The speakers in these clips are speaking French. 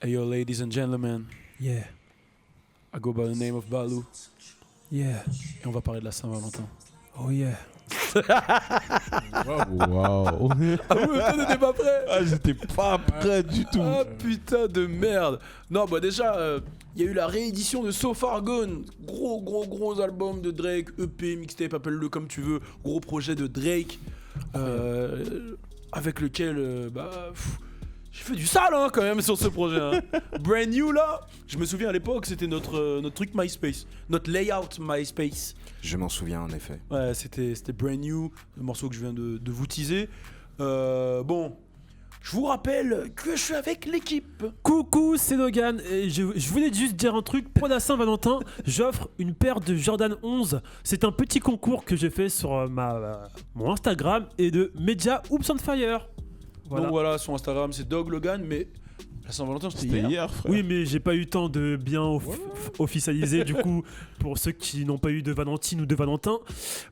Hey yo, ladies and gentlemen, Yeah, I go by the name of Balou. yeah, Et on va parler de la Saint-Valentin. oh yeah. Waouh. Ah oui, toi t'étais pas prêt? Ah, j'étais pas prêt du tout. Ah putain de merde. Non, bah déjà, il y a eu la réédition de So Far Gone. Gros album de Drake, EP, mixtape, appelle-le comme tu veux. Gros projet de Drake. Avec lequel, j'ai fait du sale hein, quand même sur ce projet. Hein. Brand new là. Je me souviens à l'époque, c'était notre truc MySpace. Notre layout MySpace. Je m'en souviens en effet. Ouais, c'était brand new, le morceau que je viens de vous teaser. Bon, je vous rappelle que je suis avec l'équipe. Coucou, c'est Logan. Et je voulais juste dire un truc. Pour la Saint-Valentin, j'offre une paire de Jordan 11. C'est un petit concours que j'ai fait sur mon Instagram et de Media Oops on Fire. Voilà. Donc voilà, son Instagram c'est Dog Logan, mais la Saint-Valentin c'était C'était hier. hier, frère. Oui, mais j'ai pas eu le temps de bien officialiser. Du coup, pour ceux qui n'ont pas eu de Valentine ou de Valentin,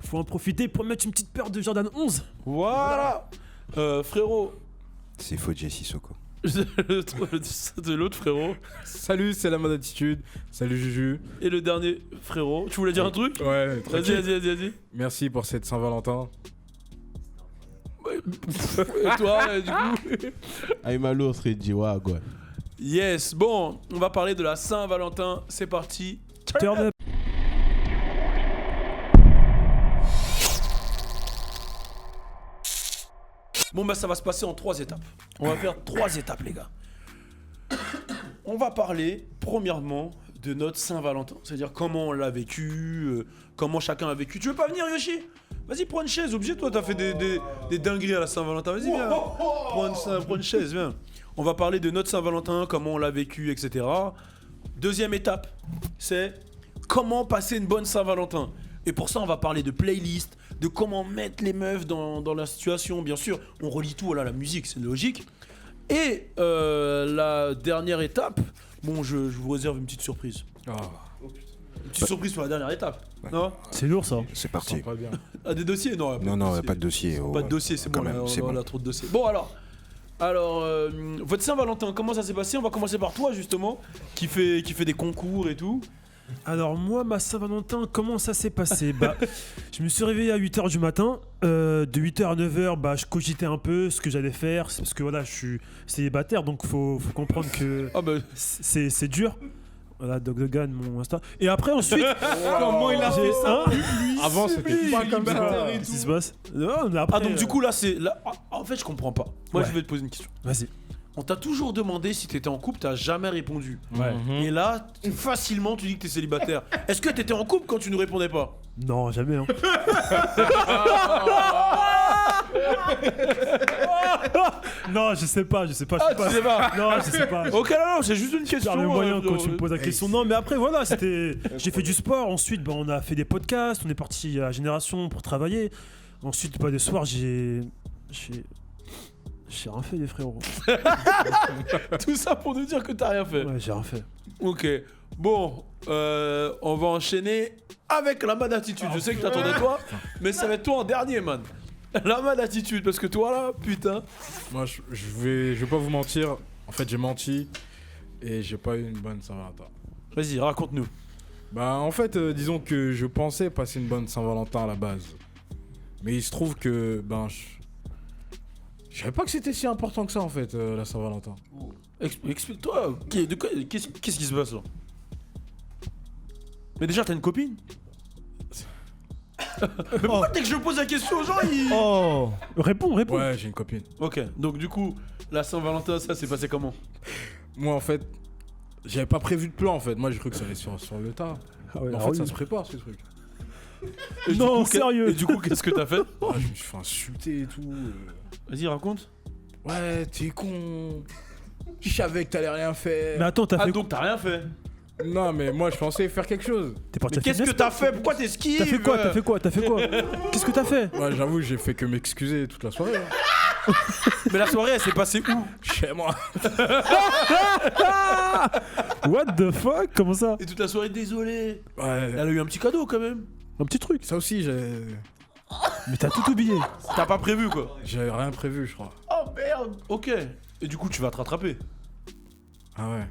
faut en profiter pour mettre une petite paire de Jordan 11. Voilà. Frérot, C'est Fodji Sissoko. c'est l'autre frérot. Salut, c'est la mode attitude. Salut Juju. Et le dernier frérot. Tu voulais dire un truc? Ouais, Vas-y. Merci pour cette Saint-Valentin. Et toi, du coup? Aïmalo serait dit, ouais, quoi. Yes, bon, on va parler de la Saint-Valentin. C'est parti. Turn up. Bon bah ça va se passer en 3 étapes. On va faire 3 étapes les gars. On va parler premièrement de notre Saint-Valentin. C'est-à-dire comment on l'a vécu, comment chacun a vécu. Tu veux pas venir Yoshi? Vas-y prends une chaise, obligé toi t'as fait des dingueries à la Saint-Valentin. Vas-y viens, prends une chaise, viens. On va parler de notre Saint-Valentin, comment on l'a vécu, etc. Deuxième étape, c'est comment passer une bonne Saint-Valentin. Et pour ça on va parler de playlist, de comment mettre les meufs dans la situation. Bien sûr, on relie tout à la musique, c'est logique. Et la dernière étape, bon, je vous réserve une petite surprise. Une petite surprise sur la dernière étape. Ouais. Non? C'est lourd ça. C'est parti. Pas bien. Ah, des dossiers? Non, Non, pas de dossier. pas de dossier, c'est bon, Quand même, c'est on bon. a trop de dossiers. Bon, alors votre Saint-Valentin, comment ça s'est passé? On va commencer par toi, justement, qui fait des concours et tout. Alors moi, ma Saint-Valentin, comment ça s'est passé? Je me suis réveillé à 8h du matin. De 8h à 9h, je cogitais un peu ce que j'allais faire. C'est parce que voilà, je suis célibataire, donc faut comprendre que Ah bah, c'est dur. Voilà, Dog Logan, mon Insta. Et après, ensuite... Comment il a fait ça Avant, c'était pas comme ça. Qu'est-ce qui se passe? Non, mais après, donc du coup, là, en fait, je comprends pas. Moi, Ouais. je vais te poser une question. Vas-y. On t'a toujours demandé si t'étais en couple, t'as jamais répondu. Ouais. Et là, facilement, tu dis que t'es célibataire. Est-ce que t'étais en couple quand tu ne répondais pas? Non, jamais. Hein. Non, je sais pas. Ah, tu sais pas? Non, je sais pas. Ok, non, c'est juste une question. Faire le moyen quand frérot. tu me poses la question. Non, mais après, voilà, c'était. J'ai fait du sport. Ensuite, on a fait des podcasts. On est parti à Génération pour travailler. Ensuite, des soirs, j'ai rien fait, les frérots. Tout ça pour nous dire que t'as rien fait. Ouais, j'ai rien fait. Ok. Bon, on va enchaîner avec la mad attitude. Je sais que t'attendais toi, mais ça va être toi en dernier, man. La mad attitude, parce que toi là, putain. Moi, je vais pas vous mentir. En fait, j'ai menti et j'ai pas eu une bonne Saint-Valentin. Vas-y, raconte-nous. En fait, disons que je pensais passer une bonne Saint-Valentin à la base. Mais il se trouve que, je savais pas que c'était si important que ça, en fait, la Saint-Valentin. Explique-toi, qu'est-ce qui se passe là? Mais déjà, t'as une copine? Mais pourquoi dès que je pose la question aux gens, ils... Oh, réponds. Ouais, j'ai une copine. Ok, donc du coup, la Saint-Valentin, ça s'est passé comment? Moi, en fait, j'avais pas prévu de plan, en fait. Moi, j'ai cru que ça allait sur le tas. Ah ouais, Mais en fait, ça se prépare, ce truc. Et du Non, coup, sérieux. Et du coup, qu'est-ce que t'as fait? Ah, je me suis fait insulter et tout. Vas-y, raconte. Ouais, t'es con. Je savais que t'allais rien faire. Mais attends, t'as Ah, fait donc t'as rien fait? Non, mais moi, je pensais faire quelque chose. T'es parti Mais à qu'est-ce que fitness, t'as fait? Pourquoi t'esquives? T'as fait quoi Qu'est-ce que t'as fait? Ouais, j'avoue, j'ai fait que m'excuser toute la soirée. Hein. Mais la soirée, elle s'est passée où? Chez moi. What the fuck? Comment ça? Et toute la soirée, désolé. Ouais. Elle a eu un petit cadeau quand même. Un petit truc. Ça aussi, Mais t'as tout oublié. T'as pas prévu quoi? j'avais rien prévu, je crois. Oh merde. Ok. Et du coup, tu vas te rattraper. Ah ouais.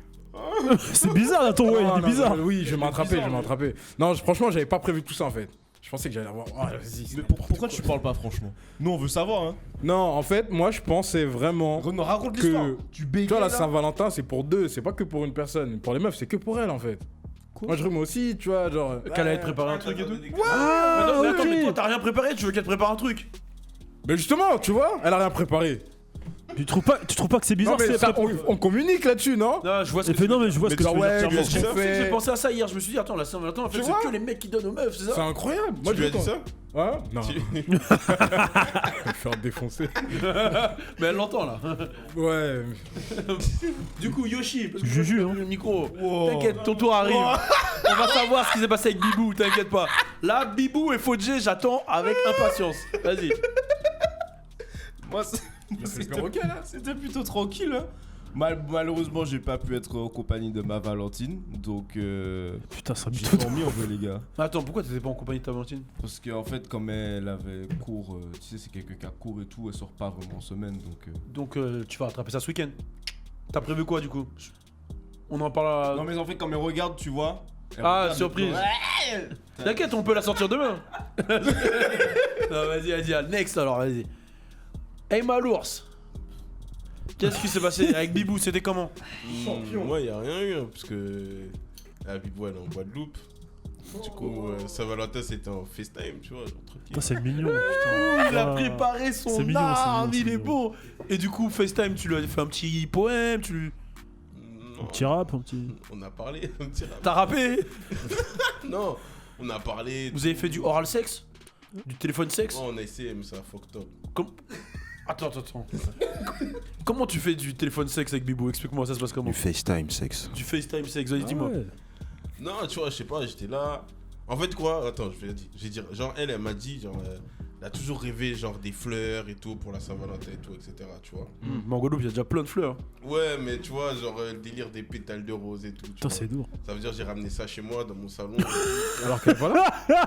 C'est bizarre là ton ouais, il est bizarre. Oui, je vais m'attraper. Non, franchement, j'avais pas prévu tout ça en fait. Je pensais que j'allais avoir. Oh, vas-y. Mais pourquoi tu parles pas franchement? Nous on veut savoir hein. Non, en fait, moi je pensais vraiment. Renaud, raconte Que- l'histoire. Tu Tu bégayes vois, la là. Saint-Valentin, c'est pour deux, c'est pas que pour une personne. Pour les meufs, c'est que pour elles en fait. Moi je remets aussi, tu vois, genre. Qu'elle allait te préparer un truc et tout. Ah, Mais attends, ok. mais toi t'as rien préparé, tu veux qu'elle te prépare un truc? Mais justement, tu vois, elle a rien préparé. Tu trouves pas que c'est bizarre Non, mais c'est ça, on communique là-dessus, non? Non, je vois ce Et que puis tu non veux mais je vois ce Mais que tu genre, veux ouais, dire. qu'est-ce dire. qu'on fait? J'ai pensé à ça hier, je me suis dit, attends, la Saint-Valentin, en fait, Tu c'est vois que les mecs qui donnent aux meufs, c'est C'est ça? incroyable. Moi, tu lui as dit dis ça? Hein? Non. Tu- Je vais faire défoncer. Mais elle l'entend là. Ouais. Du coup, Yoshi, parce que Juju, hein. le micro. T'inquiète, ton tour arrive. On va savoir ce qui s'est passé avec Bibou, t'inquiète pas. Là, Bibou et Fodjé, j'attends avec impatience. Vas-y. Moi, C'est le perroquet, là. c'était plutôt tranquille. Hein. Malheureusement, j'ai pas pu être en compagnie de ma Valentine, donc Putain, ça me j'ai tout. dormi en vrai les gars. Mais attends, pourquoi t'étais pas en compagnie de ta Valentine? Parce qu'en fait, comme elle avait cours, tu sais, c'est quelqu'un qui a cours et tout, elle sort pas vraiment en semaine, donc. Donc, tu vas rattraper ça ce week-end. T'as prévu quoi du coup? On en parle. Non mais en fait, quand elle me regarde, tu vois. elle Ah, regarde, surprise. T'inquiète, on peut la sortir demain. Non, vas-y, next alors, vas-y. Hey Malours. Qu'est-ce qui s'est passé avec Bibou? C'était comment? Moi, y a rien eu, hein, parce que la Bibou elle est en Guadeloupe. Du coup, Saint-Valentin c'était en FaceTime, tu vois, genre tranquille. Putain, c'est mignon. Putain. Il a Ah. préparé C'est son mignon, arme, c'est il est mignon. beau. Et du coup, FaceTime, tu lui as fait un petit poème, Non, Un petit rap, un petit. on a parlé, un petit rap. t'as rappé. Non, on a parlé. Vous avez fait du oral sexe? Du téléphone sexe? Ouais, on a essayé, mais ça a fucked up. Attends. Comment tu fais du téléphone sexe avec Bibou? Explique-moi, ça se passe comment? Du FaceTime sexe. Du FaceTime sexe, vas-y, Ah dis-moi. ouais. Non, tu vois, je sais pas, j'étais là. En fait, quoi, attends, je vais dire, genre, elle m'a dit, genre, elle a toujours rêvé, genre, des fleurs et tout pour la Saint-Valentin et tout, etc., tu vois. Mais en Guadeloupe, il y a déjà plein de fleurs. Ouais, mais tu vois, genre, le délire des pétales de rose et tout. tu Putain, vois. c'est lourd. Ça veut dire, j'ai ramené ça chez moi, dans mon salon. Alors qu'elle est pas là.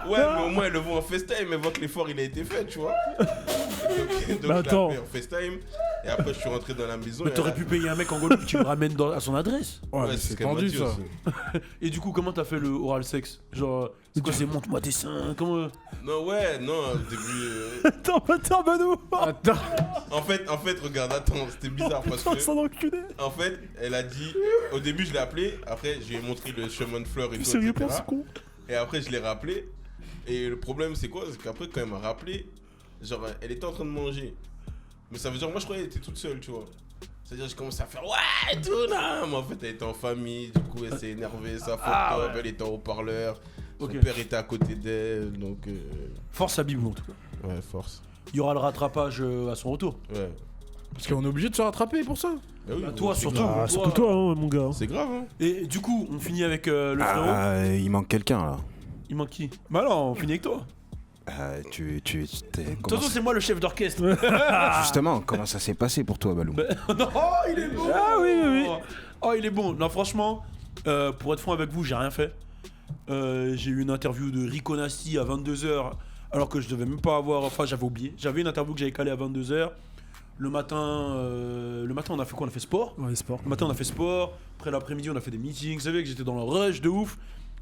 Ouais, mais au moins, elle le voit en FaceTime, elle voit que l'effort, il a été fait, tu vois. Donc je l'ai attends. appelé en FaceTime, et après, je suis rentré dans la maison. Mais et t'aurais elle a- pu payer un mec en Guadeloupe qui le ramène à son adresse. Ouais, Ouais, c'est ce qu'elle m'a tendu dit ça. aussi. Et du coup, comment t'as fait le oral sexe? Genre, c'est quoi, c'est montre-moi tes seins? Comment. Non, ouais, non, au début. Attends, Manu. Attends. En fait, regarde, attends, c'était bizarre parce Putain, que. ça d'enculé. En fait, elle a dit. Au début, je l'ai appelé. Après, j'ai montré le chemin de fleurs et tout. Sérieux, etc. pas ce con. Et après, je l'ai rappelé. Et le problème, c'est quoi? C'est qu'après, quand elle m'a rappelé, genre, elle était en train de manger. Mais ça veut dire, moi, je croyais qu'elle était toute seule, tu vois. C'est-à-dire, je commençais à faire ouais, et tout, là. Mais en fait, elle était en famille. Du coup, elle s'est énervée. Ça photo, elle était en haut-parleur. Son Ok. père était à côté d'elle. Donc, Force à Bibou en tout cas. ouais, force. Il y aura le rattrapage à son retour. Ouais. Parce qu'on est obligé de se rattraper pour ça. Bah oui, Bah, toi, c'est surtout. grave. Ah, surtout toi, hein, mon gars. C'est grave, hein. Et du coup, on finit avec le frérot. Ah, il manque quelqu'un là. Il manque qui? Bah non, on finit avec toi. Tu De t'es. toute comment façon, c'est moi le chef d'orchestre. Justement, comment ça s'est passé pour toi, Balou? Non, il est bon. Ah oui. Oh, il est bon. Non, franchement, pour être franc avec vous, j'ai rien fait. J'ai eu une interview de Rico Nasty à 22h, alors que je devais même pas avoir. Enfin, j'avais oublié. J'avais une interview que j'avais calée à 22h. Le matin, on a fait quoi? On a fait sport. Ouais, sport. Le matin, on a fait sport. Après l'après-midi, on a fait des meetings. Vous savez que j'étais dans le rush de ouf.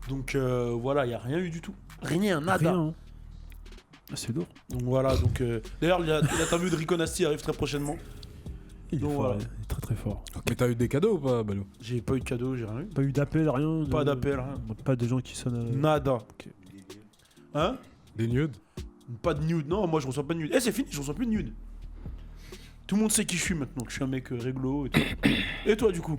Donc voilà, il n'y a rien eu du tout. Rien, nada. Rien, hein. Ah, c'est lourd. Donc voilà, donc d'ailleurs l'interview de Rico Nasty arrive très prochainement. Il est Donc, fort, voilà. il est très très fort. Mais t'as eu des cadeaux ou pas, Balou? J'ai pas eu de cadeau, j'ai rien eu. Pas eu d'appel, rien. Pas d'appel, rien. Pas de gens qui sonnent. Nada. Hein? Des nudes? Pas de nude, non, moi je reçois pas de nude. Eh, c'est fini, je reçois plus de nude. Tout le monde sait qui je suis maintenant, que je suis un mec réglo et tout. Et toi, du coup?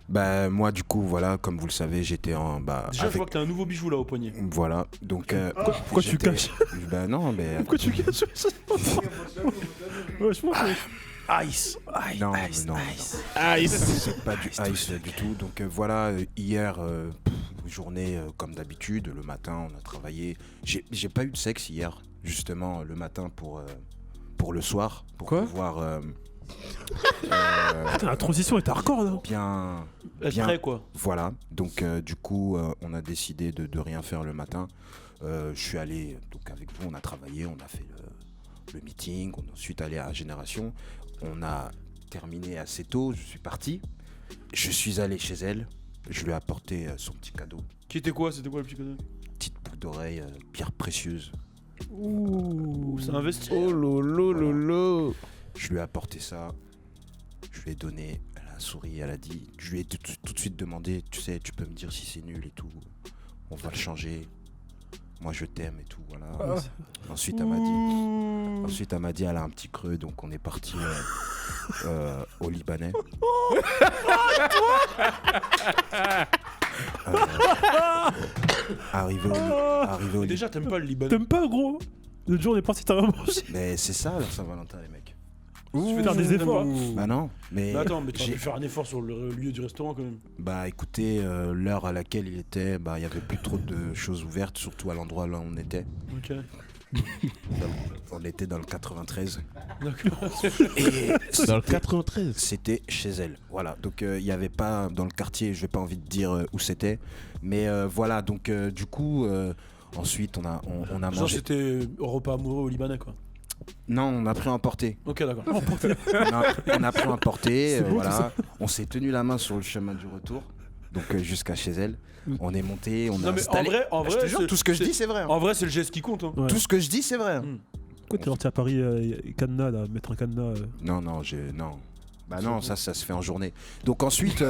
Bah, moi, du coup, voilà, comme vous le savez, j'étais en. Bah, Déjà, je vois que t'as un nouveau bijou là au poignet. Voilà, donc. Pourquoi tu j'étais- caches? Bah, non, mais. Pourquoi tu caches? Ouais, je pense que. Ice, Non, ice, non, ice. C'est pas du ice du tout. Donc voilà, hier, journée comme d'habitude, le matin, on a travaillé. J'ai pas eu de sexe hier, justement, le matin pour le soir, pour Quoi pouvoir Putain, la transition est hardcore là. bien. Être Bien. prêt, quoi. Voilà, donc du coup, on a décidé de rien faire le matin. Je suis allé, donc avec vous, on a travaillé, on a fait le meeting, on est ensuite allé à Génération. On a terminé assez tôt, je suis parti. Je suis allé chez elle. Je lui ai apporté son petit cadeau. C'était quoi le petit cadeau? Petite boucle d'oreille, pierre précieuse. Ouh, c'est investi. Oh lolo lolo. Je lui ai apporté ça. Je lui ai donné. Elle a souri, elle a dit. Je lui ai tout de suite demandé, tu sais, tu peux me dire si c'est nul et tout. On va le changer. Moi je t'aime et tout, voilà. Ensuite elle m'a dit, elle a un petit creux, donc on est parti au Libanais. Arrivé au Déjà, t'aimes pas le Liban? T'aimes pas, gros? Le jour, on est parti, t'as rien mangé. Mais c'est ça la Saint-Valentin, les mecs. Tu veux faire des efforts. Bah non, mais. Mais attends, mais tu j'ai- vas faire un effort sur le lieu du restaurant quand même. Bah écoutez, l'heure à laquelle il était, bah il y avait plus trop de choses ouvertes, surtout à l'endroit là où on était. Ok. On était dans le 93. D'accord. Et Dans le 93. c'était chez elle. Voilà, donc il n'y avait pas dans le quartier, je n'ai pas envie de dire où c'était. Mais voilà, donc du coup, ensuite on a Genre mangé. c'était repas amoureux au Libanais quoi. Non, on a pris un porté. Ok, d'accord. On a pris un porté, C'est beau, tout voilà. ça. On s'est tenu la main sur le chemin du retour, donc jusqu'à chez elle. On est monté, on a Non mais installé. en Je te vrai, jure, tout ce que je dis c'est vrai. Hein. En vrai, c'est le geste qui compte. Hein. Ouais. Tout ce que je dis c'est vrai. Hein. Pourquoi t'es sorti à Paris, cadenas, là, mettre un cadenas Non, non. Bah non, ça se fait en journée. Donc ensuite,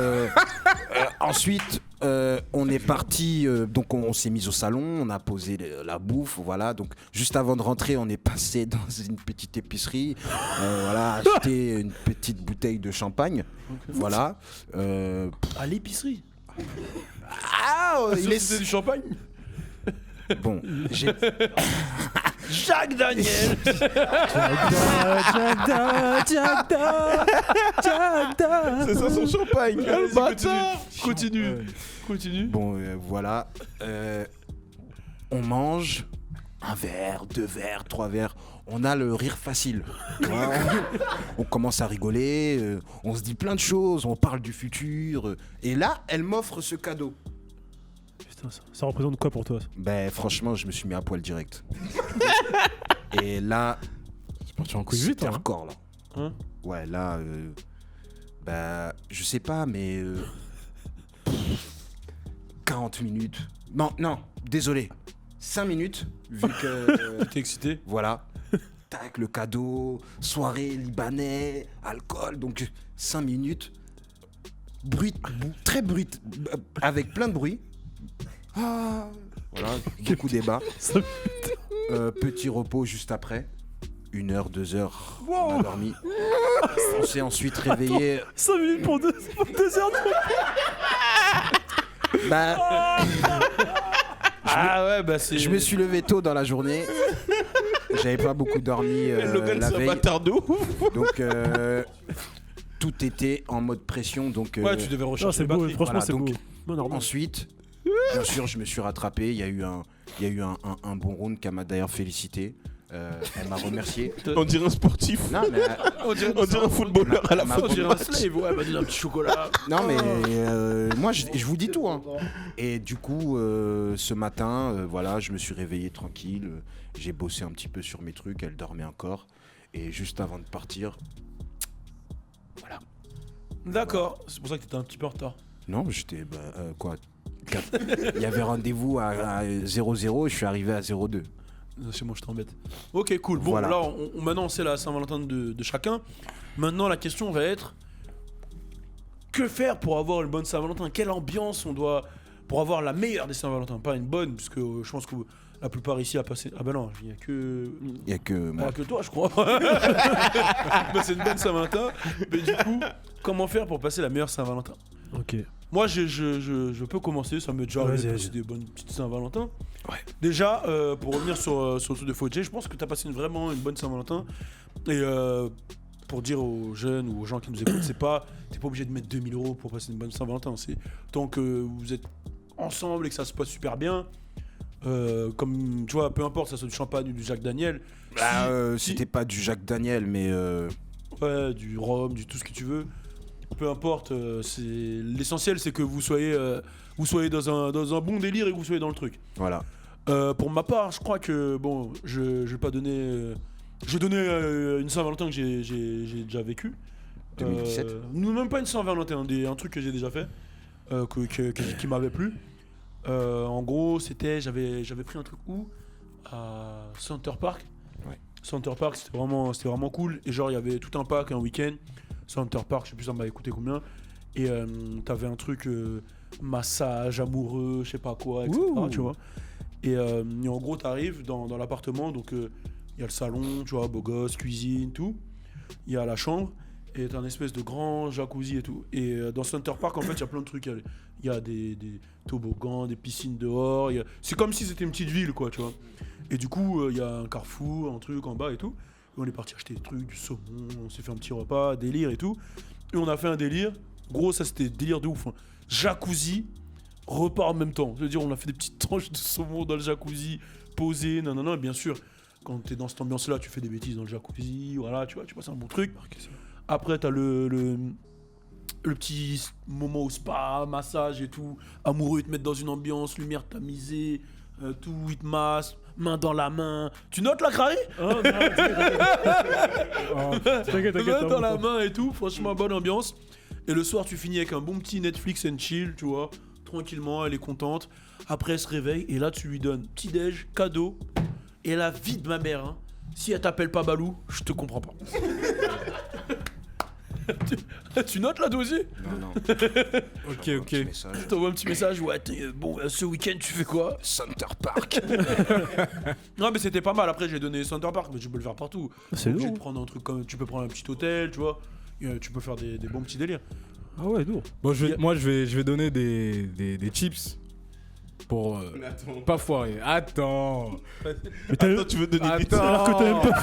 on est parti. Donc on s'est mis au salon, on a posé la bouffe, voilà. Donc juste avant de rentrer, on est passé dans une petite épicerie, voilà, acheter une petite bouteille de champagne, voilà. À l'épicerie. Il Il est du champagne. bon. J'ai Jacques Daniel. C'est ça son champagne. Quel bâtard. Continue. Bon, voilà. On mange un verre, 2 verres, 3 verres. On a le rire facile. Voilà, on commence à rigoler, on se dit plein de choses, on parle du futur. Et là, elle m'offre ce cadeau. Putain, ça représente quoi pour toi? Ben, franchement, je me suis mis à poil direct. Et là, C'est parti en couille vite, c'était hein. hardcore, là. Hein Ouais, là, bah, je sais pas, mais 40 minutes. Non, désolé. 5 minutes, vu que. T'es excité? Voilà. Tac, le cadeau, soirée libanais, alcool, donc 5 minutes. Très brut, avec plein de bruit. Ah, voilà, beaucoup débat. Petit repos juste après. 1 heure, 2 heures, on a dormi. On s'est ensuite réveillé. 5 minutes pour 2 heures de... Bah, Ah ouais, bah c'est. je me suis levé tôt dans la journée. J'avais pas beaucoup dormi Logan, la c'est un veille. bâtard de ouf. Donc tout était en mode pression. Donc Ouais, tu devais Non, rechercher c'est les beau, batteries. franchement, Voilà, c'est donc, beau. Non, normal. ensuite, bien sûr, je me suis rattrapé. Il y a eu un bon round qu'elle m'a d'ailleurs félicité. Elle m'a remercié. On dirait un sportif. Non mais On dirait un footballeur à la Ma- fin On du dirait un match. slave, ouais, bah dis un petit chocolat. non mais moi je vous dis tout. Hein. Et du coup, ce matin, voilà, je me suis réveillé tranquille. J'ai bossé un petit peu sur mes trucs. Elle dormait encore. Et juste avant de partir, voilà. D'accord, c'est pour ça que t'étais un petit peu en retard. Non, j'étais quoi. Il y avait rendez-vous à 0-0 et je suis arrivé à 0-2. C'est moi, je t'embête. Ok, cool. Bon, Voilà. là, maintenant, c'est la Saint-Valentin de chacun. Maintenant, la question va être que faire pour avoir une bonne Saint-Valentin? Quelle ambiance on doit pour avoir la meilleure des Saint-Valentin? Pas une bonne, puisque je pense que la plupart ici a passé. Ah bah non, il n'y a que. Il y a que moi. Pas que toi, je crois. Bah, c'est une bonne Saint-Valentin. Mais du coup, comment faire pour passer la meilleure Saint-Valentin? Ok. Moi, je peux commencer. Ça m'est déjà arrivé Vas-y, de vas-y. passer des bonnes petites Saint-Valentin. Ouais. Déjà, pour revenir sur le truc de Fodjé, je pense que tu as passé vraiment une bonne Saint-Valentin. Et pour dire aux jeunes ou aux gens qui nous écoutent, t'es pas obligé de mettre 2000 € pour passer une bonne Saint-Valentin. C'est tant que vous êtes ensemble et que ça se passe super bien. Comme tu vois, peu importe, ça soit du champagne ou du Jacques Daniel. Bah, si- c'était pas du Jacques Daniel, mais Ouais, du rhum, du tout ce que tu veux. Peu importe, l'essentiel c'est que vous soyez dans un bon délire et que vous soyez dans le truc. voilà. Pour ma part, je crois que bon, je vais pas donner. Je vais donner une Saint-Valentin que j'ai déjà vécu. 2017. Non, même pas une Saint-Valentin, un truc que j'ai déjà fait, qui m'avait plu. En gros, j'avais pris un truc où à Center Park. Ouais. Center Park, c'était vraiment cool. Et genre, il y avait tout un pack, un week-end. Center Park, je sais plus ça m'avait coûté combien. Et t'avais un truc massage amoureux, je sais pas quoi, etc. Tu vois. Et en gros, t'arrives dans l'appartement, donc il y a le salon, tu vois, beau gosse, cuisine, tout. Il y a la chambre. Et t'as un espèce de grand jacuzzi et tout. Et dans Center Park, en fait, il y a plein de trucs. Il y a des toboggans, des piscines dehors. C'est comme si c'était une petite ville, quoi, tu vois. Et du coup, il y a un carrefour, un truc en bas et tout. Et on est parti acheter des trucs, du saumon, on s'est fait un petit repas, délire et tout. Et on a fait un délire. Gros, ça c'était délire de ouf. Hein. Jacuzzi, repas en même temps. Je veux dire, on a fait des petites tranches de saumon dans le jacuzzi, posé, non. Et bien sûr, quand t'es dans cette ambiance-là, tu fais des bêtises dans le jacuzzi, voilà, tu vois, c'est un bon truc. Après, t'as le petit moment au spa, massage et tout. Amoureux, ils te mettent dans une ambiance, lumière tamisée, tout, ils te massent, main dans la main. Tu notes la Crary? Oh, non, t'inquiète. Main dans la main et tout, franchement, bonne ambiance. Et le soir, tu finis avec un bon petit Netflix and chill, tu vois. Tranquillement, elle est contente. Après, elle se réveille et là, tu lui donnes petit-déj, cadeau. Et la vie de ma mère, hein. Si elle t'appelle pas Balou, je te comprends pas. Tu notes là, toi aussi? Non. Ok. Je t'envoie un petit message, ouais, bon, ce week-end, tu fais quoi? Center Park. Non, mais c'était pas mal. Après, j'ai donné Center Park, mais tu peux le faire partout. C'est Obligé lourd. de prendre un truc comme. Tu peux prendre un petit hôtel, tu vois. Tu peux faire des bons petits délires. Ah ouais, lourd. Bon, moi, je vais donner des chips pour Mais attends. pas foirer. Attends. Attends, tu veux donner des tips Attends. Alors que t'as même pas.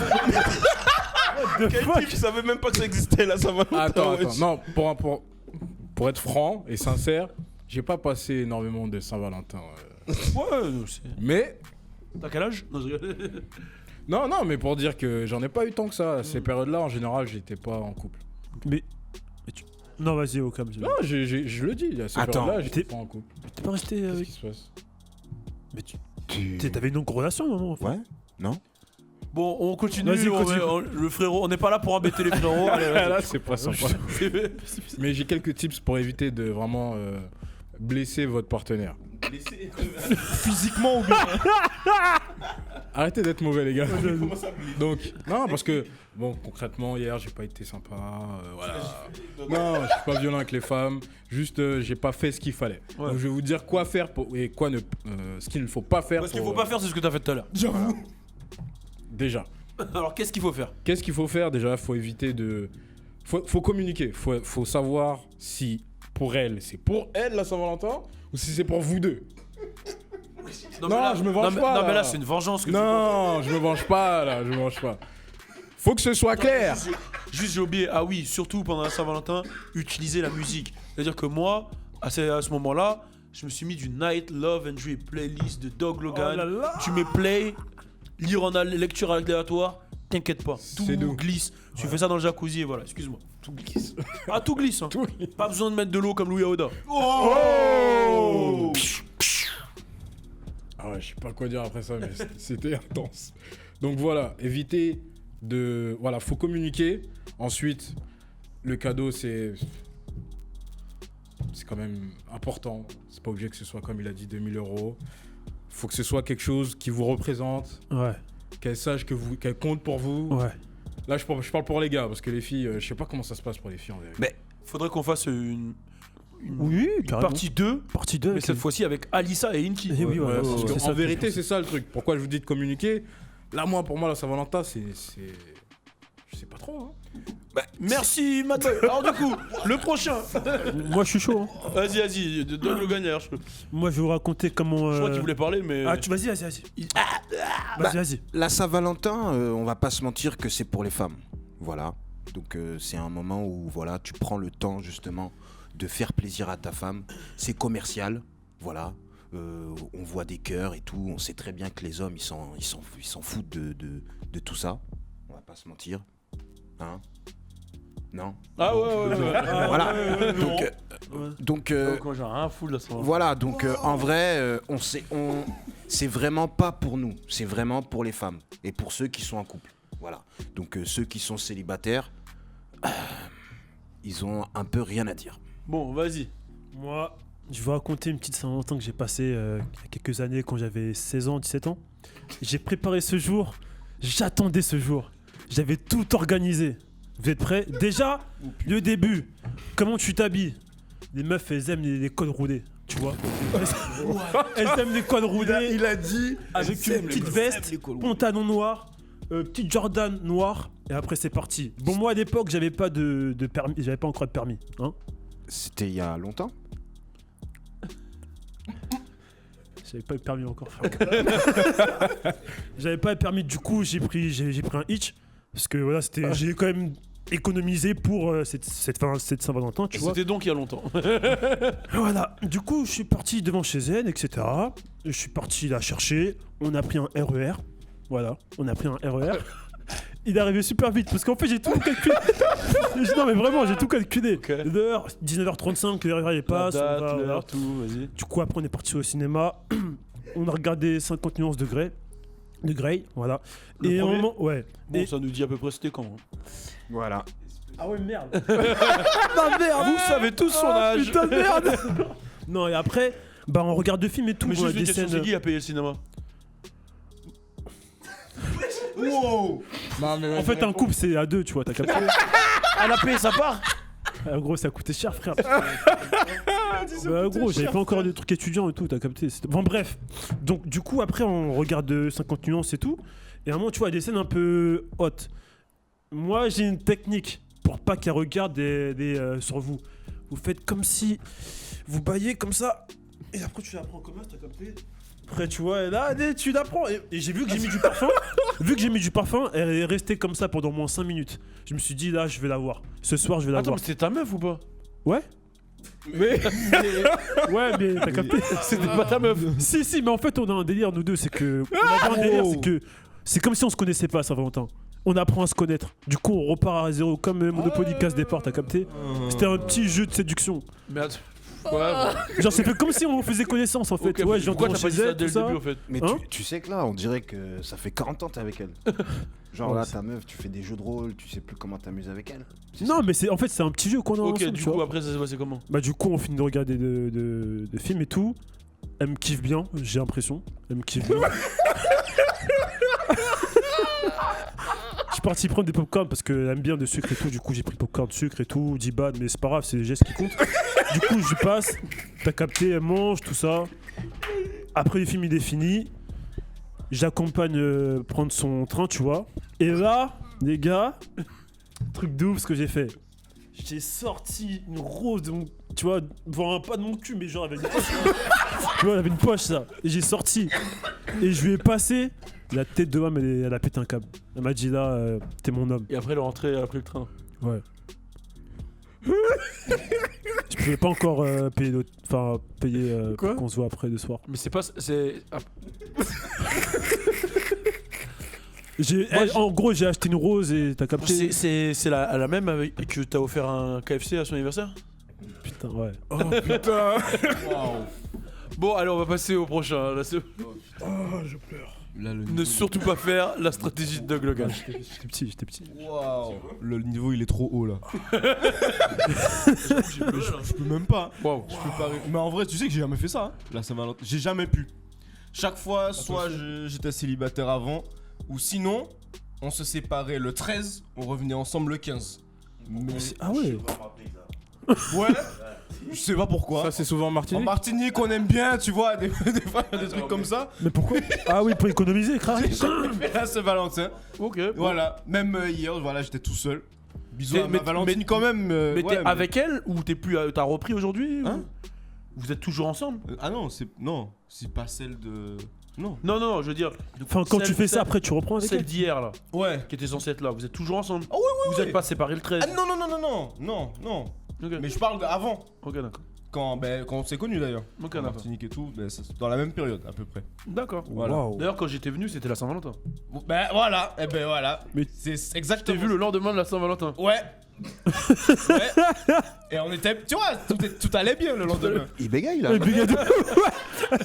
Quel type, je savais même pas que ça existait là, ça va. Attends. Non, pour être franc et sincère, j'ai pas passé énormément de Saint-Valentin. Ouais, Mais t'as quel âge? Non, je rigole. non, mais pour dire que j'en ai pas eu tant que ça. À ces périodes-là, en général, j'étais pas en couple. Mais non, vas-y, au calme. Non, je le dis. À ces Attends, périodes-là, j'étais t'es- pas en couple. T'es pas resté Qu'est-ce avec. qui se passe? Mais t'avais une longue relation, maman. Enfin. Ouais. Non. Bon, on continue. Vas-y, continue. Le frérot, on n'est pas là pour embêter les frérots. Allez, vas-y. Là, c'est pas sympa. Mais j'ai quelques tips pour éviter de vraiment blesser votre partenaire. Physiquement ou bien? Arrêtez d'être mauvais, les gars. Donc, non, parce que, bon, concrètement, hier, j'ai pas été sympa. Voilà. Non, je suis pas violent avec les femmes. Juste, j'ai pas fait ce qu'il fallait. Ouais. Donc, je vais vous dire quoi faire et quoi ne. Ce qu'il ne faut pas faire. Parce qu'il pour, faut pas faire, c'est ce que t'as fait tout à l'heure. Déjà. Alors, qu'est-ce qu'il faut faire? Qu'est-ce qu'il faut faire? Déjà, faut éviter de. Faut communiquer. Faut savoir si pour elle, c'est pour elle la Saint-Valentin ou si c'est pour vous deux. Non, mais là, je me venge pas, Non, mais là. là, c'est une vengeance que tu Non, je me venge pas là, je me venge pas. Faut que ce soit clair. Juste, j'ai oublié. Ah oui, surtout pendant la Saint-Valentin, utiliser la musique. C'est-à-dire que moi, à ce moment-là, je me suis mis du Night Love and Dream playlist de Dog Logan. Oh là là. Tu mets play, lire en lecture aléatoire, t'inquiète pas. Tout C'est doux. glisse. Tu fais ça dans le jacuzzi et voilà, excuse-moi. Tout glisse. Ah, tout glisse. Hein. Pas besoin de mettre de l'eau comme Louis Aoda. Oh Ah ouais, je sais pas quoi dire après ça, mais c'était intense. Donc voilà, évitez de... Voilà, faut communiquer. Ensuite, le cadeau, c'est quand même important. C'est pas obligé que ce soit, comme il a dit, 2000 €. Faut que ce soit quelque chose qui vous représente, Ouais. qu'elle sache qu'elle compte pour vous. Ouais. Là, je parle pour les gars, parce que les filles, je sais pas comment ça se passe pour les filles en vérité. Faudrait qu'on fasse une Oui, carrément. partie 2, Partie 2. mais cette fois-ci avec Alissa et Inky. Eh oui, ouais, Parce c'est que ça en que vérité, je c'est ça le truc. Pourquoi je vous dis de communiquer? Là, moi, pour moi, la Saint-Valentin, c'est... Je sais pas trop, hein. Merci, Matt. Alors, du coup, le prochain. Moi, je suis chaud. Hein. Vas-y, donne le gagnant. Je Moi, je vais vous raconter comment. crois qu'il voulait parler, mais. Ah, vas-y. Vas-y. La Saint-Valentin, on va pas se mentir que c'est pour les femmes. Voilà. Donc c'est un moment où voilà, tu prends le temps justement de faire plaisir à ta femme. C'est commercial. Voilà. On voit des cœurs et tout. On sait très bien que les hommes, ils s'en foutent de tout ça. On va pas se mentir. Hein? Non? Ah ouais. Voilà. Non. Donc, Quand j'ai rien à foutre là, ça va. voilà, donc en vrai, c'est vraiment pas pour nous, c'est vraiment pour les femmes et pour ceux qui sont en couple. Voilà. Donc ceux qui sont célibataires, ils ont un peu rien à dire. Bon, vas-y. Moi, je vais raconter une petite Saint-Valentin que j'ai passée il y a quelques années quand j'avais 16 ans, 17 ans. J'ai préparé ce jour, j'attendais ce jour. J'avais tout organisé. Vous êtes prêts? Déjà, le début, comment tu t'habilles? Les meufs, elles aiment les cols roulés, tu vois. Elles aiment les cols roulés. Il a dit. Avec une petite veste, pantalon noir, petite Jordan noire, et après c'est parti. Bon, moi à l'époque, j'avais pas de permis, j'avais pas encore de permis, hein. C'était il y a longtemps. J'avais pas de permis encore. J'avais pas de permis, du coup j'ai pris un hitch parce que voilà, j'ai quand même économisé pour cette Saint-Valentin, tu vois. C'était donc il y a longtemps. Voilà, du coup je suis parti devant chez elle, etc. Je suis parti la chercher, on a pris un RER. Voilà, on a pris un RER. Il est arrivé super vite parce qu'en fait j'ai tout calculé. Non mais vraiment, j'ai tout calculé. Ok. L'heure, 19h35, le RER il passe. La date, on va, l'heure, voilà. tout, vas-y. Du coup après on est parti au cinéma. On a regardé 50 nuances de Grey. De Grey, voilà. Le et à un premier moment, ouais. Bon, Et- ça nous dit à peu près c'était quand. Voilà. Ah ouais, merde. Ah merde, vous savez tous son âge. Putain de merde. Non, et après, bah on regarde le film et tout. Mais on a juste une des question, scènes. c'est qui a payé le cinéma? Wow. Non, mais En fait, un couple c'est à deux, tu vois, t'as capté. Elle a payé sa part. En gros, ça coûtait cher, frère. Bah, gros, j'avais pas encore des trucs étudiants et tout, t'as capté. Bon, bref. Donc, du coup, après, on regarde 50 nuances et tout. Et à un moment, tu vois, des scènes un peu hautes. Moi, j'ai une technique pour pas qu'elle regarde sur vous. Vous faites comme si vous baillez comme ça. Et après, tu la prends comme ça, t'as capté. Après, tu vois, et là, allez, tu la prends. Et j'ai vu que j'ai mis du parfum. Vu que j'ai mis du parfum, elle est restée comme ça pendant au moins 5 minutes. Je me suis dit, là, je vais la voir. Ce soir, je vais la Attends, voir. mais c'était ta meuf ou pas? Ouais. Ouais, mais t'as capté. C'était pas ta meuf. Si, mais en fait, on a un délire, nous deux. C'est que. On a un délire, c'est que. C'est comme si on se connaissait pas, Saint-Valentin. On apprend à se connaître. Du coup, on repart à zéro comme Monopoly casse départ, t'as capté. C'était un petit jeu de séduction. Mais attends. Ouais, Genre, c'est fait comme si on faisait connaissance en fait. ok, Ouais, pourquoi j'entends t'as pas chez dit ça elle, dès tout le ça. début en fait? Mais Hein tu sais que là, on dirait que ça fait 40 ans que t'es avec elle. Genre Ouais, là, c'est- ta meuf, tu fais des jeux de rôle, tu sais plus comment t'amuser avec elle. C'est Non, ça. mais c'est en fait, c'est un petit jeu qu'on a Ok, ensemble, du tu coup vois. après ça s'est passé comment? Bah, du coup, on finit de regarder de films et tout. Elle me kiffe bien, j'ai l'impression. Elle me kiffe bien. Je suis parti prendre des popcorn parce qu'elle aime bien de sucre et tout. Du coup, j'ai pris popcorn, sucre et tout, 10 bahts, mais c'est pas grave, c'est les gestes qui comptent. Du coup, je lui passe, t'as capté, elle mange, tout ça. Après, le film il est fini. J'accompagne prendre son train, tu vois. Et là, les gars, truc de ouf ce que j'ai fait. J'ai sorti une rose de mon. Tu vois, voir pas de mon cul, mais genre avec une poche. Tu vois, elle avait une poche ça. Et j'ai sorti. Et je lui ai passé. La tête de l'homme, elle a pété un câble. Elle m'a dit là, t'es mon homme. Et après elle est rentrée, elle a pris le train. Ouais. Je pouvais pas encore payer l'autre. Enfin, payer Quoi pour qu'on se voit après le soir. Mais c'est pas. C'est. Ah, Moi, En gros, j'ai acheté une rose et t'as capté. c'est la même avec, que t'as offert un KFC à son anniversaire? Putain, ouais. Oh putain. Bon, allez, on va passer au prochain. Là, Là, le ne niveau, surtout pas faire la stratégie de Doug Logan. J'étais petit. Waouh. Le niveau, il est trop haut là. Je peux même pas. Waouh. Je peux pas. Mais en vrai, tu sais que j'ai jamais fait ça. Hein, la Saint-Valentin. J'ai jamais pu. Chaque fois, soit j'étais célibataire avant, ou sinon, on se séparait le 13, on revenait ensemble le 15. Mais Ah ouais. ouais, je sais pas pourquoi. Ça, c'est souvent en En Martinique. Martinique, on aime bien, tu vois, des fois, des trucs comme ça. Mais pourquoi? Ah oui, pour économiser, crâne. J'ai jamais fait la Saint-Valentin. Ok. bon. Voilà, même hier, voilà, j'étais tout seul. Bisous T'es- à mais- ma Valentine mais- quand même. Mais ouais, t'es avec elle ou t'es plus. T'as repris aujourd'hui Hein ou vous êtes toujours ensemble? Ah non, c'est pas celle de. Non. Non, non, je veux dire. Enfin, quand celle- tu fais ça, celle- après, tu reprends avec Celle elle. d'hier là, Ouais. qui était censée être là, vous êtes toujours ensemble? Ah oui, Vous êtes pas séparés le 13? Ah non, non, non, non, non, non, non. Ok, Mais je parle d'avant. ok, d'accord. Quand on s'est connus d'ailleurs. Ok, En d'accord. Martinique et tout, ben, c'est dans la même période à peu près. D'accord. Voilà. Waouh. D'ailleurs, quand j'étais venu, c'était la Saint-Valentin. Bon, ben voilà, et ben voilà. Mais- c'est Je t'ai exactement. vu le lendemain de la Saint-Valentin. Ouais. Ouais. Et on était. Tu vois, tout allait bien le lendemain. Il bégaye là. Et puis,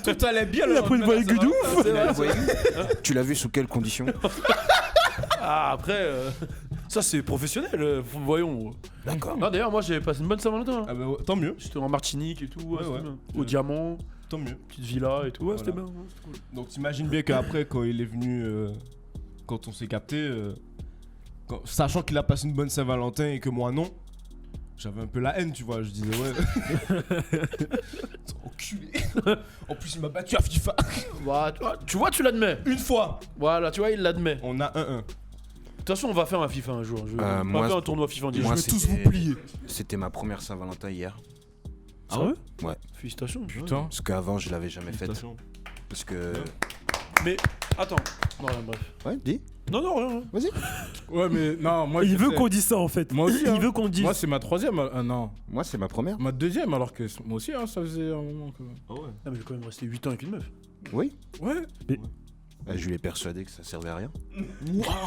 Tout allait bien le il a pris une lendemain. voix aiguë de ouf. C'est vrai. Tu l'as vu sous quelles conditions? Ah, après. Ça, c'est professionnel, voyons. D'accord. Ah, d'ailleurs, moi, j'ai passé une bonne Saint-Valentin. hein. Ah bah, tant mieux, J'étais en Martinique et tout, ouais, Ouais, c'était ouais. bien. Au Diamant, tant mieux. petite villa et tout, ouais, c'était Voilà. bien. Ouais, c'était cool. Donc t'imagines bien qu'après, quand il est venu, quand on s'est capté, sachant qu'il a passé une bonne Saint-Valentin et que moi non, j'avais un peu la haine, tu vois. Je disais, ouais. Enculé. En plus, il m'a battu à FIFA. Bah, tu vois, tu l'admets. Une fois. Voilà, tu vois, il l'admet. On a 1-1. De toute façon, on va faire un FIFA un jour. On va moi, faire un tournoi FIFA en direct. moi, Je vais tous c'était- vous plier. C'était ma première Saint-Valentin hier. Ah ouais Ouais. Félicitations. Putain. Parce qu'avant, je l'avais jamais faite. Félicitations. Parce que. Mais, attends. Non, rien, bref. Ouais, dis. Non, non, rien. Vas-y. Ouais, mais non, moi. Il je veut sais. qu'on dise ça en fait. Moi aussi, Il hein. veut qu'on dise. Moi, c'est ma troisième. Non. Moi, c'est ma première. Ma deuxième, alors que moi aussi, hein, ça faisait un moment que. Ah ouais. Ah, mais j'ai quand même resté 8 ans avec une meuf. Ouais. Je lui ai persuadé que ça servait à rien.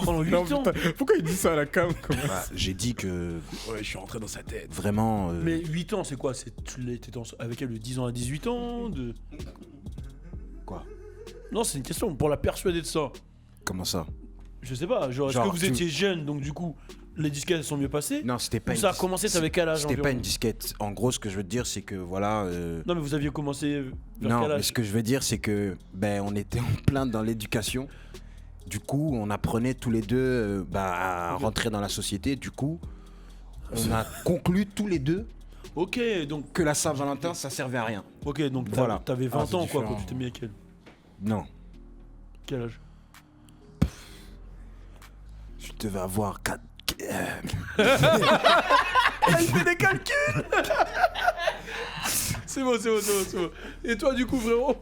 Pendant 8 Non, ans. putain, pourquoi il dit ça à la cam comme ça Bah, j'ai dit que Ouais, je suis rentré dans sa tête. vraiment. Mais 8 ans, c'est quoi? Tu étais avec elle de 10 ans à 18 ans de... Quoi? Non, c'est une question pour la persuader de ça. Comment ça? Je sais pas, genre, est-ce Genre, que vous étiez jeune, donc du coup, les disquettes elles sont mieux passées? Non, c'était pas. Ou ça a commencé, t'avais quel âge C'était pas environ une disquette. En gros, ce que je veux te dire, c'est que voilà. Non, mais vous aviez commencé vers Non, quel mais âge? ce que je veux dire, c'est que ben on était en plein dans l'éducation. Du coup, on apprenait tous les deux à rentrer dans la société. Du coup, on a conclu tous les deux Ok, donc, que la Saint-Valentin, ça servait à rien. Voilà. T'avais 20 c'est ans quoi différent. quand tu t'es mis avec elle. Non, Quel âge? je devais avoir 4. Il fait des calculs. C'est bon. Et toi du coup frérot?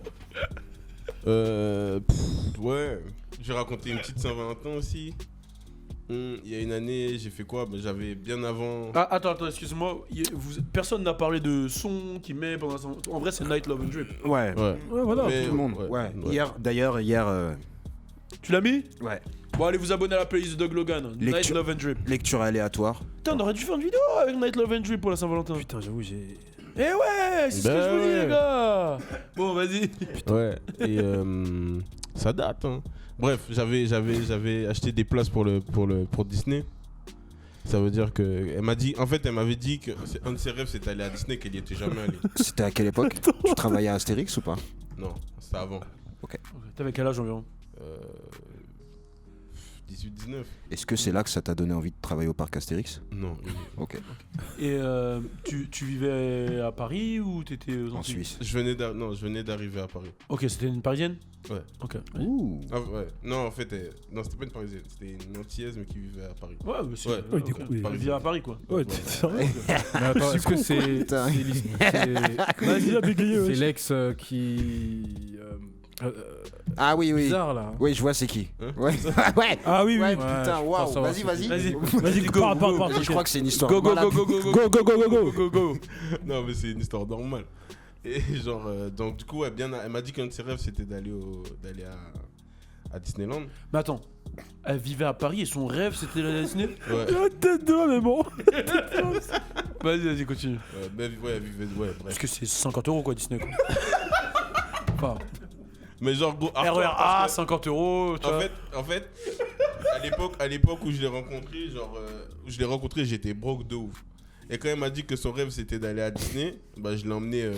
Ouais, j'ai raconté une petite Saint-Valentin aussi. Il y a une année, j'ai fait quoi? J'avais bien avant. Ah, attends, excuse-moi. Personne n'a parlé de son qui met pendant sa... En vrai, c'est Night Love and Drip. Ouais. Ouais. Ouais, voilà. Mais- Tout le monde. ouais, Ouais. ouais. D'ailleurs, hier. Tu l'as mis? Ouais. Bon, allez vous abonner à la playlist de Doug Logan. Night Lecture. Love and Drip. Lecture aléatoire. Putain, on aurait dû faire une vidéo avec Night Love and Drip pour la Saint-Valentin. Putain, j'avoue, j'ai. Eh ouais, c'est ce que Ben je vous dis, ouais. les gars. Bon, vas-y. Ouais, et ça date. Hein. Bref, j'avais acheté des places pour Disney. Ça veut dire que elle m'avait dit que un de ses rêves c'était aller à Disney, qu'elle y était jamais allée. C'était à quelle époque? Tu travaillais à Astérix ou pas? Non, c'était avant. T'avais quel âge environ? 18-19. Est-ce que c'est là que ça t'a donné envie de travailler au parc Astérix? Non. Ok. Et tu vivais à Paris ou t'étais aux En Antilles? Suisse. Je venais d'arriver à Paris. Ok, c'était une parisienne? Ouais. Ok. Ouh. Ah, ouais. Non, en fait, non, c'était pas une parisienne, c'était une antillaise mais qui vivait à Paris. Ouais, mais c'est. Ouais. Ouais, il ok. découvre- Elle vit à Paris quoi. Ouais, Ouais. t'es sérieux? Mais attends, est-ce que c'est. Putain. Vas-y, à bégayer, C'est ouais. l'ex qui. Ah oui, oui. Bizarre là. Oui, je vois c'est qui. Hein Ouais. Ouais. Ah oui, oui. Ouais, Ouais, putain, je pense waouh. savoir Vas-y, ce vas-y. Vas-y. Vas-y, go, parle, go, parle. Je crois que c'est une histoire. Go, go, malade. go, go, go, Go, go, go, go, go. go. Non, mais c'est une histoire normale. Et genre, donc du coup, elle m'a dit qu'un de ses rêves c'était d'aller à Disneyland. Mais attends, elle vivait à Paris et son rêve c'était la Disney? Ouais. La tête de ma maman. Vas-y, continue. Mais ouais, elle vivait, ouais, Parce bref. que c'est 50 € quoi, Disney quoi. Enfin, Mais genre, go, hardcore, RER A, parce que- 50 €. tu vois. En fait, à l'époque où je l'ai rencontré, j'étais broke de ouf. Et quand elle m'a dit que son rêve c'était d'aller à Disney, bah je l'ai emmené.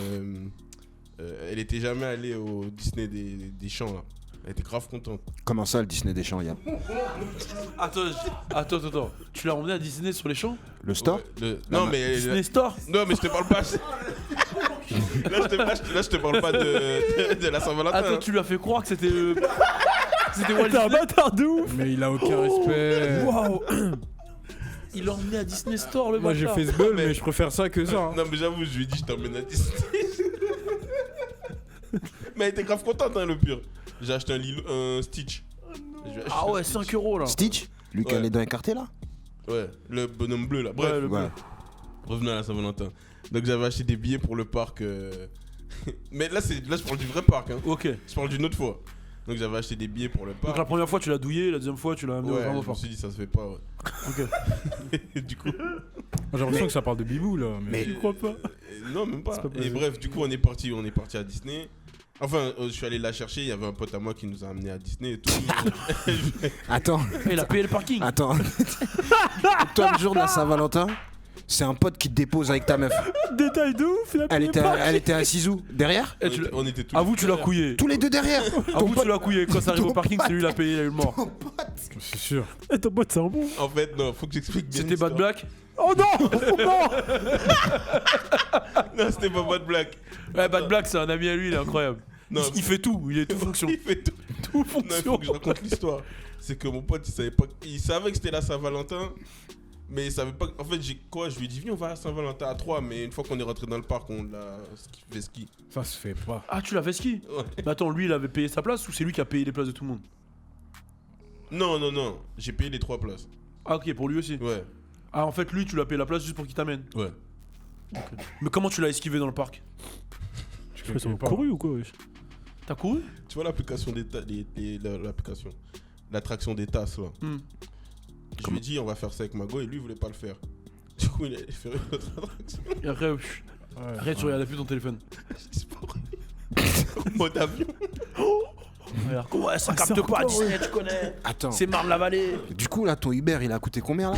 Elle était jamais allée au Disney des champs là. Elle était grave contente. Comment ça, le Disney des champs, Yann? Attends. Tu l'as emmené à Disney sur les champs? Le store? Ouais, non mais Disney Store? non mais je te parle pas. Là je te parle pas de la Saint-Valentin. Attends, hein. tu lui as fait croire que c'était c'était Walt T'es un Disney? bâtard de ouf. Mais il a aucun respect. Waouh. Il l'a emmené à Disney Store le Moi j'ai bâtard. fait ce bol, mais je préfère ça que ça. hein. Non mais j'avoue, je lui ai dit je t'emmène à Disney. Mais elle était grave contente hein, le pire. J'ai acheté un Stitch. Je lui ai acheté Ah un ouais, Stitch. 5 € là. Stitch? Lui qui a Ouais. les dents écartées là? Ouais, le bonhomme bleu là. Bref, Ouais, le bleu. Ouais. revenons à la Saint-Valentin. Donc j'avais acheté des billets pour le parc. Mais là je parle du vrai parc. Hein. Ok. Je parle d'une autre fois. Donc j'avais acheté des billets pour le Donc parc. la première fois tu l'as douillé, la deuxième fois tu l'as amené au Ouais, vraiment je me fort. suis dit ça se fait pas. Ouais. Ok. Et du coup, J'ai l'impression que ça parle de Bibou là. Mais- Tu crois pas? non même pas. C'est pas Et possible. bref, du coup on est parti à Disney. Enfin, je suis allé la chercher, il y avait un pote à moi qui nous a amené à Disney et tout. Attends, Il a payé le parking. attends. Toi, le jour de la Saint-Valentin, c'est un pote qui te dépose avec ta meuf. Détail de ouf, il a Elle payé était, elle était assise où? Derrière? Eh, tu l'as- On était tous. Avoue, tu l'as couillé. Tous les deux derrière. Avoue, tu l'as couillé. Quand ça arrive au parking, c'est lui, il a payé, il a eu le mort. C'est sûr. Eh, ton pote, c'est un bon. En fait, non, faut que j'explique bien. C'était Bad l'histoire. Black. Oh non non. Non, c'était pas Bad Black. Ouais, Bad Black, c'est un ami à lui, il est incroyable. Non, Il fait tout, il est tout fonction. Il fait tout. Tout Non, il faut fonction. que je raconte l'histoire. C'est que mon pote, il savait pas. Il savait que c'était la Saint-Valentin, mais il savait pas. En fait, je lui ai dit, viens, on va à la Saint-Valentin à 3, mais une fois qu'on est rentré dans le parc, on l'a fait ski. Ça se fait pas. Ah, tu l'as fait ski. Ouais. Mais attends, lui, il avait payé sa place ou c'est lui qui a payé les places de tout le monde? Non, non, non. J'ai payé les 3 places. Ah, ok, pour lui aussi. Ouais. Ah, en fait, lui, tu l'as payé la place juste pour qu'il t'amène. Ouais. Mais comment tu l'as esquivé dans le parc? Tu Tu fais ça en pas. couru ou quoi, wesh? T'as couru? Tu vois l'application des l'application, l'attraction des tasses là. Je lui ai dit on va faire ça avec Mago et lui il voulait pas le faire. Du coup il a fait une autre attraction. Et après, après tu regardais plus ton téléphone. C'est pas vrai. En mode avion. Ouais, ça Ah, c'est capte pas, hardcore, Disney, tu connais. Attends. C'est Marne-la-Vallée. Du coup, là, ton Uber, il a coûté combien, là?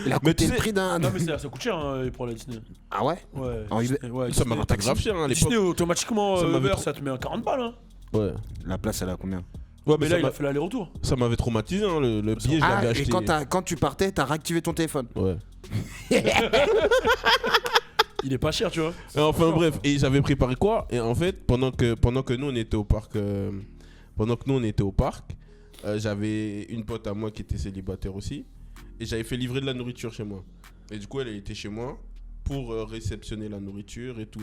Il a Mais coûté tu le sais- prix d'un... Non, mais ça coûte cher hein, pour aller à Disney. Ah ouais? Ouais. En Disney, ouais, Ça m'a Disney. coûté grave cher hein, à l'époque. Disney, automatiquement, Ça m'avait Uber, trop- ça te met un 40 balles. Hein. Ouais. La place, elle a combien? Ouais Mais là, ça il a m'a- fait l'aller-retour. ça m'avait traumatisé hein, le billet je Ah, l'avais et acheté. quand tu partais, t'as réactivé ton téléphone. Ouais. Il est pas cher, tu vois. Et enfin bref, et j'avais préparé quoi? Et en fait, pendant que nous on était au parc, j'avais une pote à moi qui était célibataire aussi, et j'avais fait livrer de la nourriture chez moi. Et du coup, elle était chez moi pour réceptionner la nourriture et tout.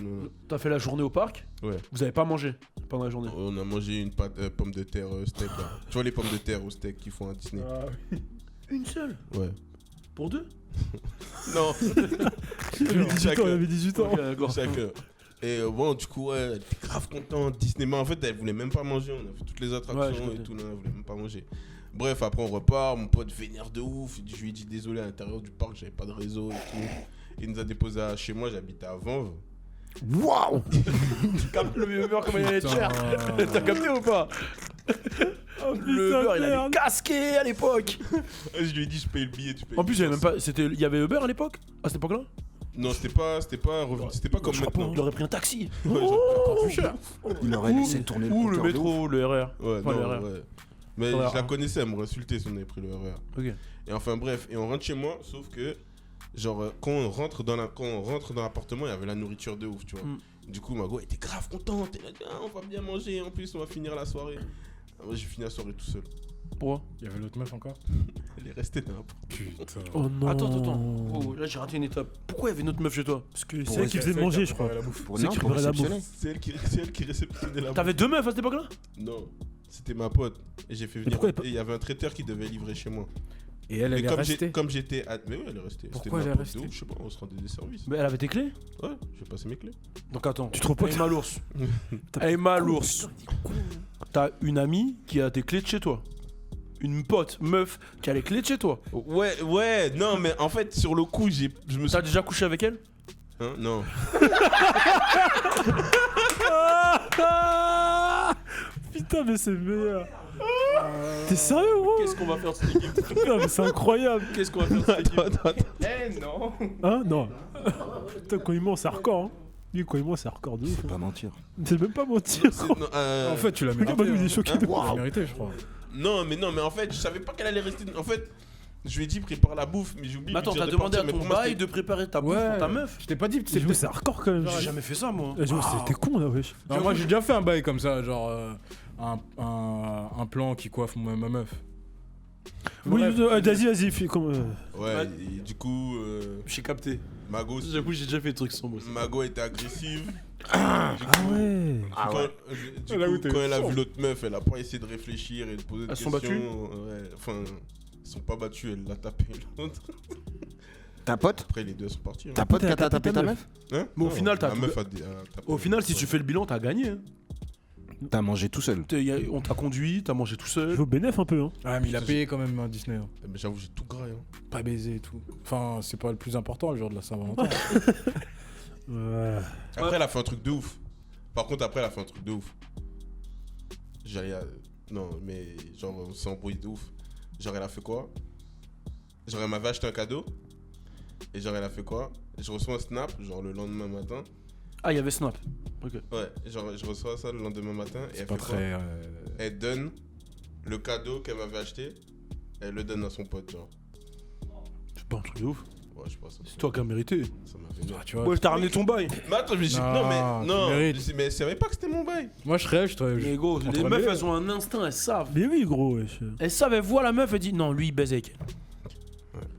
T'as fait la journée au parc. Ouais. Vous avez pas mangé pendant la journée. On a mangé une pâte pomme de terre steak là. Tu vois les pommes de terre au steak qu'ils font à Disney. Une seule. Ouais. Pour deux. Non. Il avait 18 ans, il Chacun. avait 18 ans. Ok, d'accord. Chacun. Et bon, du coup, ouais, elle était grave contente. Disney, mais en fait, elle voulait même pas manger. On a fait toutes les Ouais, attractions je et connais. tout. Non, elle voulait même pas manger. Bref, après, on repart. Mon pote vénère de ouf. Je lui ai dit désolé à l'intérieur du parc, j'avais pas de réseau et tout. Il nous a déposé chez moi, j'habitais à Vanves. Waouh! Tu captes le Uber comment il allait être cher. T'as capté ou pas? Oh, Le putain, Uber, il avait merde. casqué à l'époque. Je lui ai dit, je paye le billet, tu payes. En plus, il y avait même pas. Il y avait Uber à l'époque. À cette époque-là. Non, c'était pas comme Je crois pas, maintenant. il aurait pris un taxi. Ouais, j'aurais pris encore plus cher. Il aurait laissé tourner le Ou compteur le de ouf. métro, le RR. Ouais, Enfin, le non, RR. ouais. Mais RR. je la connaissais, elle m'aurait insulté si on avait pris le RR. Ok. Et enfin bref, et on rentre chez moi, sauf que genre quand on rentre dans l'appartement, il y avait la nourriture de ouf, tu vois. Du coup, Mago était grave contente, elle a dit ah, on va bien manger, en plus on va finir la soirée. Ah, moi j'ai fini la soirée tout seul. Pourquoi? Il y avait l'autre meuf encore? Elle est restée dans l'appart. Putain. Oh non. Attends. Oh, là j'ai raté une étape. Pourquoi il y avait notre meuf chez toi? Parce que c'est elle qui faisait manger, je crois. Pour, C'est non, qui pour préparait la bouffe. réceptionner. C'est elle qui réceptionnait la T'avais deux meufs à cette époque-là? Non, c'était ma pote. Et j'ai fait venir. pourquoi Et il y avait un traiteur qui devait livrer chez moi. Et elle est restée. Comme j'étais. Mais oui, elle est restée. Pourquoi C'était elle ma est pote de restée ouf, je sais pas, on se rendait des services. Mais elle avait tes clés? Ouais, j'ai passé mes clés. Donc attends. Tu trouves pas Elle est mal ours. Elle est mal ours. T'as une amie qui a tes clés de chez toi. Une pote, meuf, qui a les clés de chez toi. Ouais, non, mais en fait, sur le coup, je me suis. T'as déjà couché avec elle? Hein, non. Putain, mais c'est meilleur. T'es sérieux, gros? Qu'est-ce qu'on va faire de cette équipe? Putain, mais c'est incroyable. Qu'est-ce qu'on va faire de cette équipe? Eh non. Hein? Non. Putain, quand il ment, c'est hardcore. Hein. Lui, quand il ment, c'est hardcore de ouf. Faut pas mentir. C'est même pas mentir. Non, En fait, tu l'as mérité. Regarde, il est hein. choqué Hein? de Tu l'as mérité, je crois. non, mais en fait, je savais pas qu'elle allait rester. En fait, je lui ai dit prépare la bouffe, mais j'ai oublié. Mais attends, de lui t'as dire demandé à partir, mais ton pour moi, bail c'était- de préparer ta bouffe pour ta meuf? Je t'ai pas dit. C'est hardcore quand même. J'ai jamais fait ça, moi. C'était con là, wesh. Non, moi j'ai déjà fait un bail comme ça, genre un plan qui coiffe ma meuf. Oui, Bref. vas-y, fais comme. Ouais, et du coup, J'ai capté. Mago J'avoue, j'ai déjà fait des trucs sombres. Mago était agressive. Ah ouais. Du Là où coup, t'es quand elle a sombre. vu l'autre meuf, elle a pas essayé de réfléchir et de poser des Elles sont questions. battues Ouais, enfin, ils sont pas battus, elle l'a tapé l'autre. Ta pote? Après, les deux sont partis. Hein. Ta pote qui t'a tapé ta meuf? Hein Mais au Non, final, t'as la tout- meuf a tapé. Au final, si tu fais le bilan, t'as gagné. Hein. T'as mangé tout seul. On t'a conduit, t'as mangé tout Je seul. veux bénéf un peu, hein. Ah, mais il a payé quand même un Disney. Hein. Mais j'avoue, j'ai tout graillé. Hein. Pas baisé et tout. Enfin, c'est pas le plus important le jour de la Saint-Valentin. Ouais. Après, elle a fait un truc de ouf. Par contre, après, elle a fait un truc de ouf. Non, mais genre, on s'est embrouillé de ouf. Genre, elle a fait quoi? Genre, elle m'avait acheté un cadeau. Et genre, elle a fait quoi? Je reçois un snap, genre le lendemain matin. Ah, il y avait Snap. Ok. Ouais, genre, je reçois ça le lendemain matin. Et C'est elle pas fait quoi? très. Elle donne le cadeau qu'elle m'avait acheté. Elle le donne à son pote, genre. C'est pas un truc de ouf. Ouais, je pense. C'est toi qui as mérité. Ça m'a fait Ah, tu vois. Ouais, je t'ai ramené ton bail. Mais attends, mais Non, non, tu mérites. mais elle savait pas que c'était mon bail. Moi, je serais. Mais gros, entre les meufs, les- elles ont un instinct, elles savent. Mais oui, gros, wesh. Elles savent, elles voient la meuf, elles disent non, lui il baise avec elle.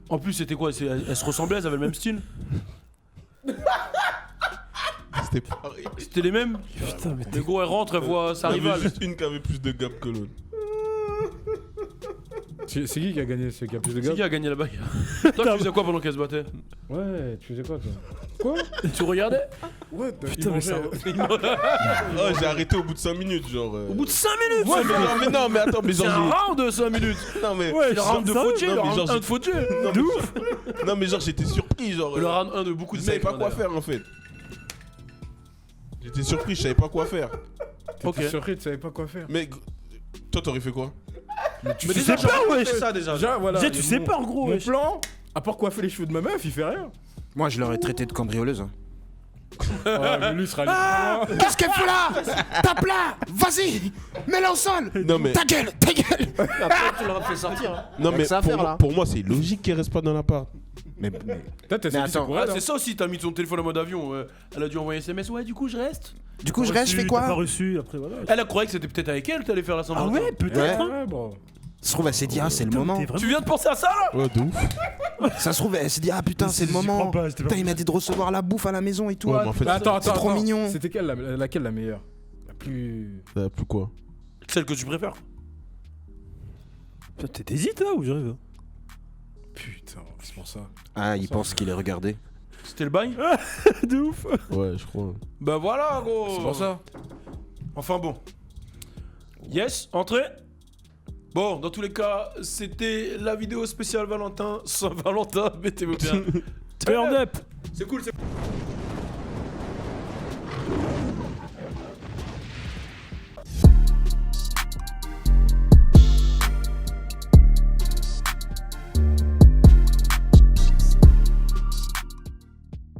En plus, c'était quoi? Elles se ressemblaient, elles avaient le même style. C'était pareil. C'était les mêmes. Putain, mais Mais gros, elle rentre, elle voit sa Il y avait rivale. juste une qui avait plus de gap que l'autre. C'est qui a gagné? C'est qui a plus de C'est gars? qui a gagné la bague? Toi, tu faisais quoi pendant qu'elle se battait? Ouais, tu faisais quoi toi? Quoi? Tu regardais? Ouais, Putain, mais ça. Oh, j'ai arrêté au bout de 5 minutes, genre. Au bout de 5 minutes! Ouais, mais non, mais attends, mais C'est genre. un round de 5 minutes! Non, mais. Le round de non, Fauché, mais le round genre, 1 de Fauché! Non, mais genre, j'étais surpris, genre. Le round 1 de beaucoup de Je savais mecs. pas quoi faire en fait. J'étais surpris, je savais pas quoi faire. Ok. T'étais surpris, tu savais pas quoi faire. Mais toi, t'aurais fait quoi? Mais déjà, sais pas, j'aurais wesh. fait ça déjà. Déjà, voilà. Déjà, tu sais pas, en gros, Mon wesh. plan, à part coiffer les cheveux de ma meuf, il fait rien. Moi, je l'aurais traité de cambrioleuse. Hein. Ah, mais lui, il sera allé. Qu'est-ce qu'elle fout là? Tape là! Vas-y! Mets-la au sol! Non, mais. Ta gueule! Ta gueule! Après, tu l'aurais fait sortir. Hein. Non, Y'a mais que ça à pour, faire, moi, là. pour moi, c'est logique qu'elle reste pas dans l'appart. Mais Peut-être elle Mais s'est dit c'est attends. pour Ah, elle. hein. c'est ça aussi, t'as mis ton téléphone en mode avion. Elle a dû envoyer un SMS. Ouais, du coup, je reste. du coup, je reste, je fais T'as pas quoi? reçu, après, voilà. Elle a croyé que c'était peut-être avec elle que t'allais faire la Ah Saint-Valentin. ouais, peut-être, hein. Ouais, bon. Ça se trouve, elle s'est dit, ah, c'est le Putain, moment. t'es vraiment- Tu viens de penser à ça là? Ouais, de ouf. Ça se trouve, elle s'est dit, ah putain, c'est le J'y crois moment. pas, c'était pas Putain, il m'a dit de recevoir la bouffe à la maison et tout. Ouais, mais en fait, Mais attends, c'est trop attends. mignon. C'était laquelle la meilleure? La plus. plus quoi? Celle que tu préfères. Putain, t'hésites là ou j'arrive? Putain, c'est pour ça. Ah, il pense qu'il est regardé. C'était le bail? De ouf. Ouais, je crois. Bah voilà, gros. C'est pour ça. Enfin bon. Yes, entrée. Bon, dans tous les cas, c'était la vidéo spéciale Valentin. Saint-Valentin, mettez-vous bien. Turn up. C'est cool, c'est